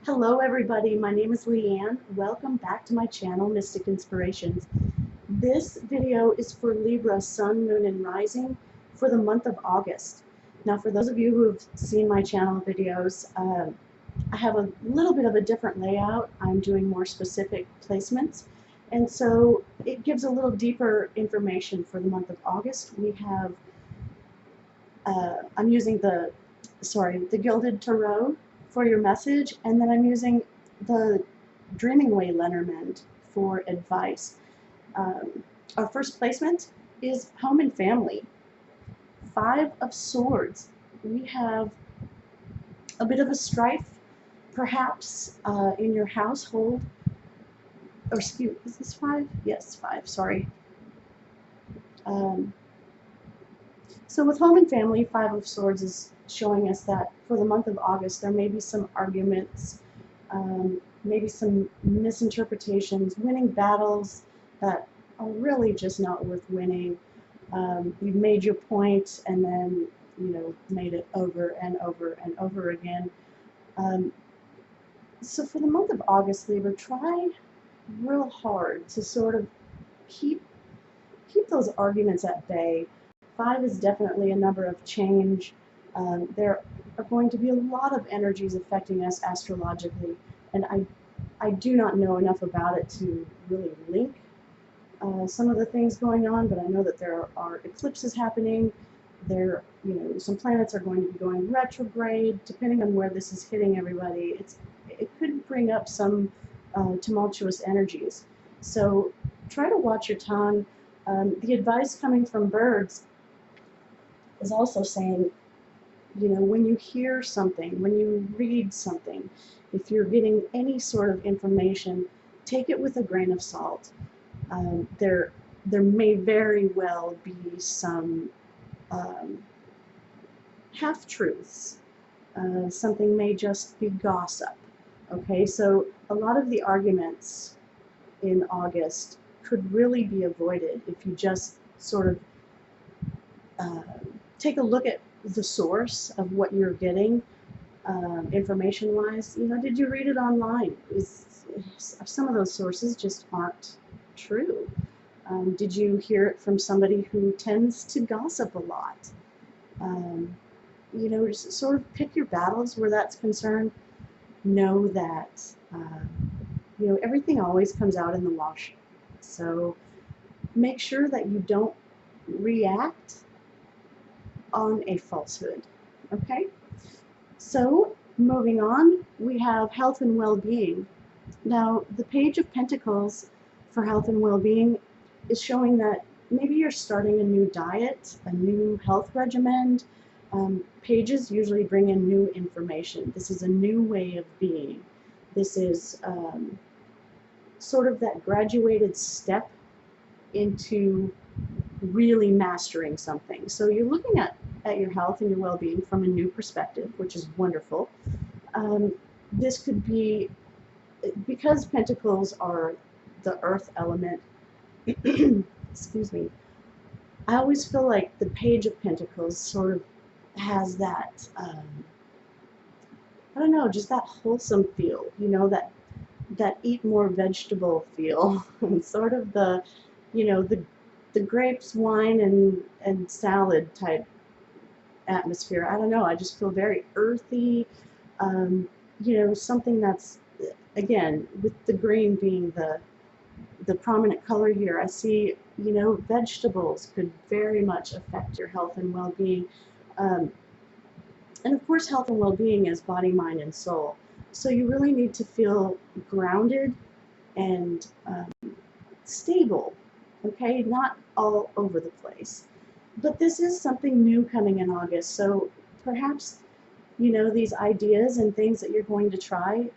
Hello everybody, my name is Leanne. Welcome back to my channel, Mystic Inspirations. This video is for Libra Sun, Moon, and Rising for the month of August. Now for those of you who have seen my channel videos, I have a little bit of a different layout. I'm doing more specific placements, and so it gives a little deeper information for the month of August. We have, I'm using the Gilded Tarot for your message, and then I'm using the Dreaming Way Lenormand for advice. Our first placement is home and family. Five of Swords. We have a bit of a strife, perhaps, in your household. Or excuse, is this five? Yes, five, sorry. So with home and family, Five of Swords is showing us that for the month of August, there may be some arguments, maybe some misinterpretations, winning battles that are really just not worth winning. You've made your point and then, made it over and over and over again. So for the month of August, Libra, try real hard to sort of keep those arguments at bay. Five is definitely a number of change. There are going to be a lot of energies affecting us astrologically, and I do not know enough about it to really link some of the things going on, but I know that there are eclipses happening. Some planets are going to be going retrograde. Depending on where this is hitting everybody, it could bring up some tumultuous energies. So try to watch your tongue. The advice coming from birds is also saying, when you hear something, when you read something, if you're getting any sort of information, take it with a grain of salt. There may very well be some half-truths. Something may just be gossip. Okay, so a lot of the arguments in August could really be avoided if you just sort of take a look at the source of what you're getting information-wise. Did you read it online? Some of those sources just aren't true. Did you hear it from somebody who tends to gossip a lot? Just sort of pick your battles where that's concerned. Know that everything always comes out in the wash. So make sure that you don't react on a falsehood. Okay? So moving on, we have health and well-being. Now, the Page of Pentacles for health and well-being is showing that maybe you're starting a new diet, a new health regimen. Pages usually bring in new information. This is a new way of being. This is sort of that graduated step into really mastering something. So you're looking at your health and your well-being from a new perspective, which is wonderful. This could be, because Pentacles are the earth element, excuse me, I always feel like the Page of Pentacles sort of has that, I don't know, just that wholesome feel, that eat more vegetable feel, and sort of the, the grapes, wine, and salad type atmosphere. I don't know, I just feel very earthy, something that's, again, with the green being the prominent color here, I see, vegetables could very much affect your health and well-being. And of course, health and well-being is body, mind, and soul. So you really need to feel grounded and stable, okay? Not all over the place. But this is something new coming in August, so perhaps, these ideas and things that you're going to try,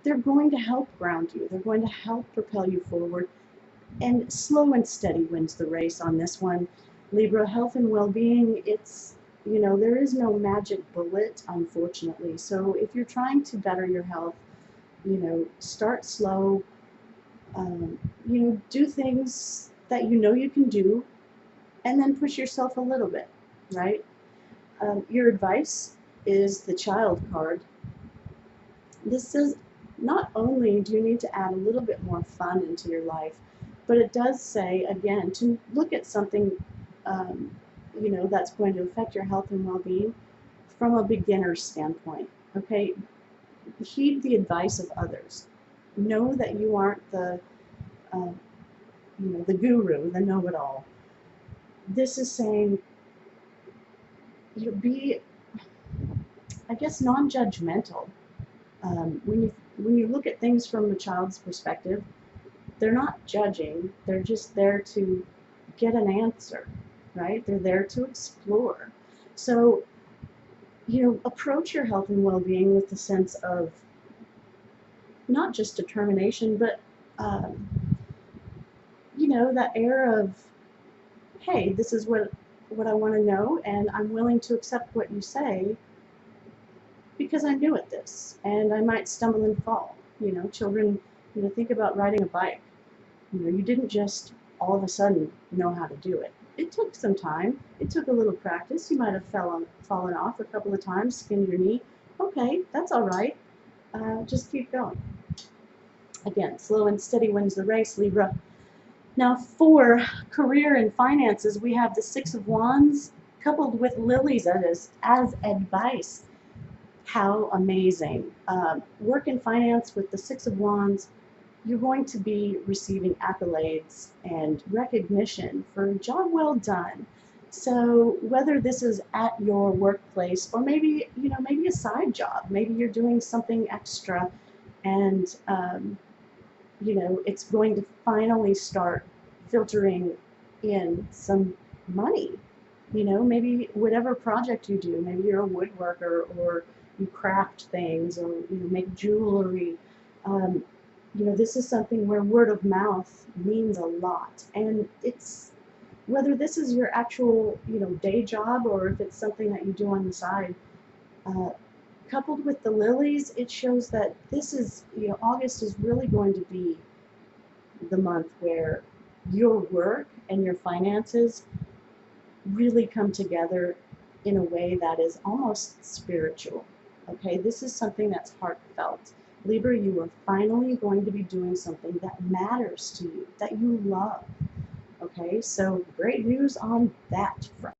they're going to help ground you. They're going to help propel you forward. And slow and steady wins the race on this one. Libra, health and well-being, it's, there is no magic bullet, unfortunately. So if you're trying to better your health, start slow, do things that you can do, and then push yourself a little bit, right? Your advice is the Child card. This says not only do you need to add a little bit more fun into your life, but it does say, again, to look at something, um, that's going to affect your health and well-being from a beginner's standpoint. Okay, heed the advice of others. Know that you aren't uh, the guru, the know-it-all. This is saying, be, I guess, non-judgmental. When you look at things from a child's perspective, they're not judging. They're just there to get an answer, right? They're there to explore. So, approach your health and well-being with the sense of not just determination, but um, that air of, hey, this is what I want to know, and I'm willing to accept what you say because I'm new at this, and I might stumble and fall. Children, think about riding a bike. You didn't just all of a sudden know how to do it. It took some time. It took a little practice. You might have fallen off a couple of times, skinned your knee. Okay, that's all right. Just keep going. Again, slow and steady wins the race, Libra. Now, for career and finances, we have the Six of Wands coupled with lilies as advice. How amazing. Work and finance with the Six of Wands, you're going to be receiving accolades and recognition for a job well done. So whether this is at your workplace or maybe a side job, maybe you're doing something extra, and it's going to finally start filtering in some money. Maybe whatever project you do, maybe you're a woodworker or you craft things or make jewelry. Um, this is something where word of mouth means a lot, and it's whether this is your actual day job or if it's something that you do on the side. Uh, Coupled with the lilies, it shows that this is August is really going to be the month where your work and your finances really come together in a way that is almost spiritual. Okay, this is something that's heartfelt. Libra, you are finally going to be doing something that matters to you, that you love. Okay, so great news on that front.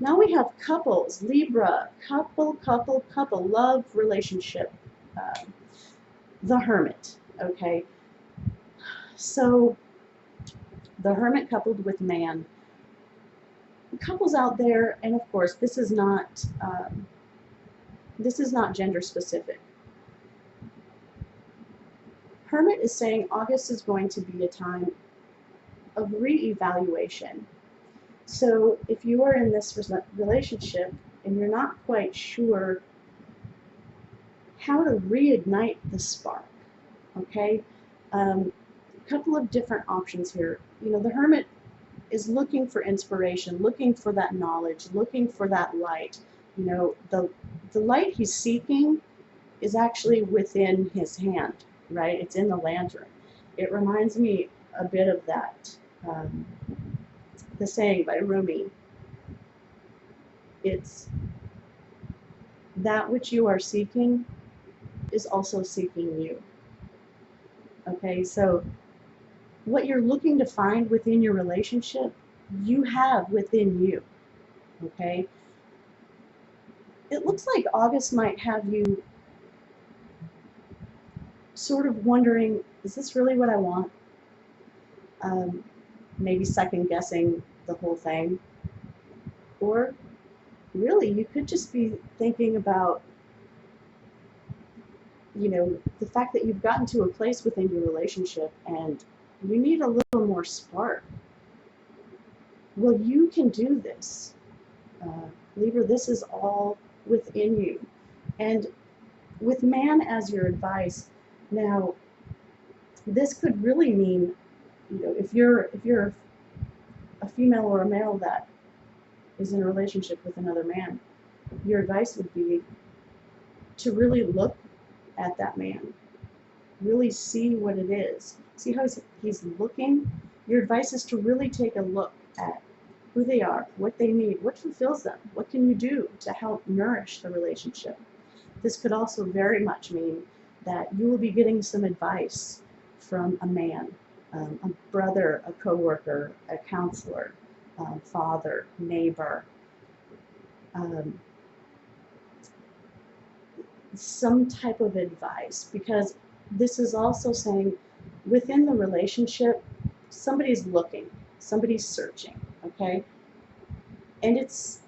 Now we have couples, Libra, couple, love, relationship, the Hermit. Okay, so the Hermit coupled with Man. Couples out there, and of course this is not gender specific. Hermit is saying August is going to be a time of re-evaluation. So if you are in this relationship and you're not quite sure how to reignite the spark, okay, a couple of different options here. The Hermit is looking for inspiration, looking for that knowledge, looking for that light. The light he's seeking is actually within his hand, right? It's in the lantern. It reminds me a bit of that, the saying by Rumi. It's that which you are seeking is also seeking you. Okay, so what you're looking to find within your relationship, you have within you. Okay, it looks like August might have you sort of wondering, is this really what I want? Maybe second guessing the whole thing. Or really, you could just be thinking about, the fact that you've gotten to a place within your relationship and you need a little more spark. Well, you can do this. Libra, this is all within you. And with Man as your advice, now, this could really mean, if you're a female or a male that is in a relationship with another man, your advice would be to really look at that man, really see what it is, see how he's looking. Your advice is to really take a look at who they are, what they need, what fulfills them, what can you do to help nourish the relationship. This could also very much mean that you will be getting some advice from a man, a brother, a coworker, a counselor, father, neighbor, some type of advice, because this is also saying within the relationship, somebody's looking, somebody's searching, okay? And it's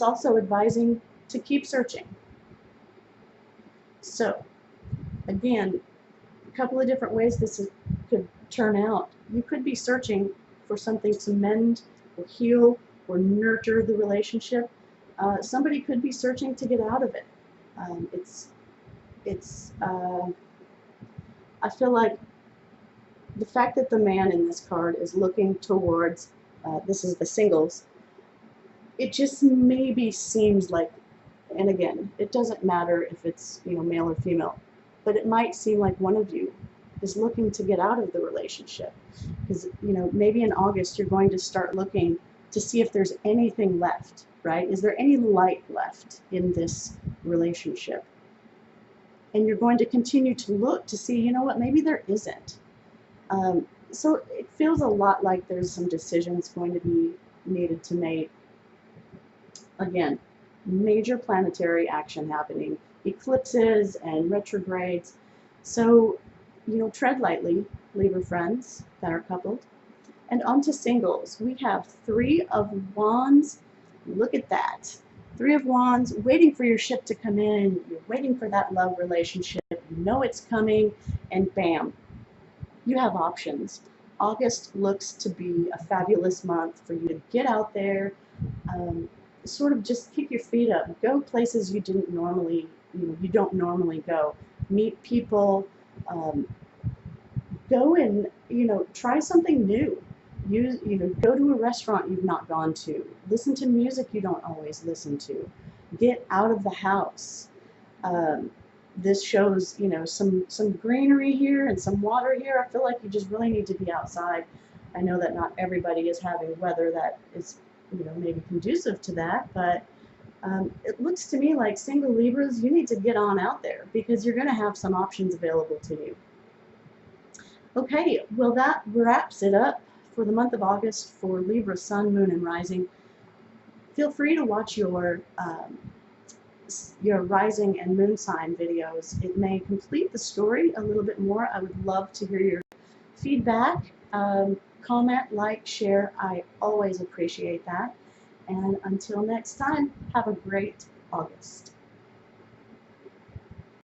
also advising to keep searching. So again, a couple of different ways could turn out. You could be searching for something to mend or heal or nurture the relationship. Somebody could be searching to get out of it. I feel like the fact that the man in this card is looking towards, this is the singles, it just maybe seems like, and again, it doesn't matter if it's, you know, male or female, but it might seem like one of you is looking to get out of the relationship. Because, you know, maybe in August you're going to start looking to see if there's anything left, right? Is there any light left in this relationship? And you're going to continue to look to see, you know what, maybe there isn't. So it feels a lot like there's some decisions going to be needed to make. Again, major planetary action happening, eclipses and retrogrades. So, you know, tread lightly, Libra friends that are coupled. And on to singles. We have 3 of Wands. Look at that. 3 of Wands, waiting for your ship to come in. You're waiting for that love relationship. You know it's coming, and bam, you have options. August looks to be a fabulous month for you to get out there, sort of just kick your feet up, go places you don't normally go, meet people, go and, you know, try something new. Go to a restaurant you've not gone to, listen to music you don't always listen to, get out of the house. This shows, you know, some greenery here and some water here. I feel like you just really need to be outside. I know that not everybody is having weather that is, you know, maybe conducive to that, but it looks to me like single Libras, you need to get on out there because you're going to have some options available to you. Okay, well, that wraps it up for the month of August for Libra Sun, Moon, and Rising. Feel free to watch your rising and moon sign videos. It may complete the story a little bit more. I would love to hear your feedback. Comment, like, share. I always appreciate that. And until next time, have a great August.